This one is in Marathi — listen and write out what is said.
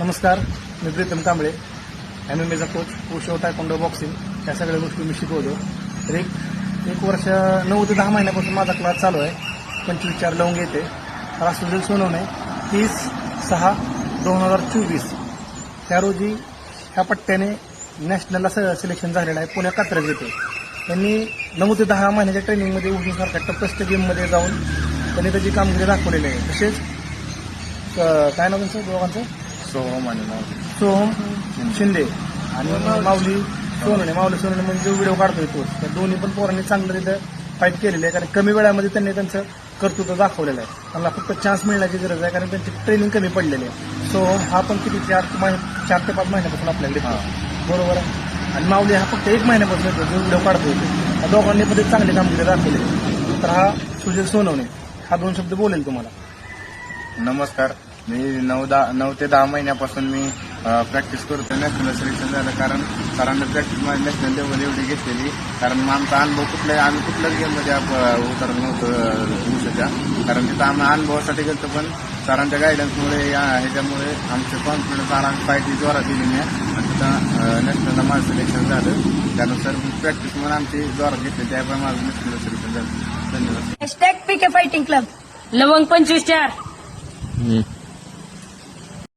नमस्कार, मी प्रीतम कांबळे, MMA चा कोच, शो टायकोंडो, बॉक्सिंग या सगळ्या गोष्टी मी शिकवतो. तर एक वर्ष 9 ते 10 महिन्यापासून माझा क्लास चालू आहे. 25-4 लवंग येते. राष्ट्रध्वज सोनवणे 30/6/2024 त्या रोजी ह्या पट्ट्याने नॅशनलला सिलेक्शन झालेलं आहे. पुण्या कात्रज येथे त्यांनी 9 ते 10 महिन्याच्या ट्रेनिंगमध्ये उजूसारख्या टप्पस्ट गेममध्ये जाऊन त्यांनी त्याची कामगिरी दाखवलेली आहे. तसेच काय नाव त्यांचं दोघांचं, सोहम शिंदे आणि माऊली सोनवणे म्हणजे जो व्हिडिओ काढतोय तो, त्या दोन्ही पण पोरांनी चांगलं तिथं फाईट केलेली आहे. कारण कमी वेळामध्ये त्यांनी त्यांचं कर्तृत्व दाखवलेलं आहे. त्यांना फक्त चान्स मिळण्याची गरज आहे, कारण त्यांची ट्रेनिंग कमी पडलेली आहे. सोहम हा पण किती 4 ते 5 महिन्यापासून आपल्याकडे बरोबर आहे. आणि माऊली हा फक्त 1 महिन्यापासून येतो, जो व्हिडिओ काढतोय त्या दोघांनी पण चांगली कामगिरी दाखवली आहे. तर हा सुजय सोनवणे हा 2 शब्द बोलेल तुम्हाला. नमस्कार, मी 9 ते 10 महिन्यापासून मी प्रॅक्टिस करतो. नॅशनल सिलेक्शन झालं कारण सरांना प्रॅक्टिस माझी नॅशनल लेवल एवढी घेतलेली, कारण आमचा अनुभव आम्ही कुठल्याच गेममध्ये उतरलो नव्हतो दिवसाच्या, कारण तिथं आम्ही अनुभवासाठी गेलो. पण सरांच्या गायडन्समुळे ह्याच्यामुळे आमचं कॉन्फिडन्स आम्ही फाईट जोरात दिली नाही आणि तिथं नॅशनलला माझं सिलेक्शन झालं. त्यानुसार प्रॅक्टिस म्हणून आमची जोरात घेतली, त्यामुळे माझं नॅशनल सिलेक्शन झालं. धन्यवाद. #PK फायटिंग क्लब लवंग 25/4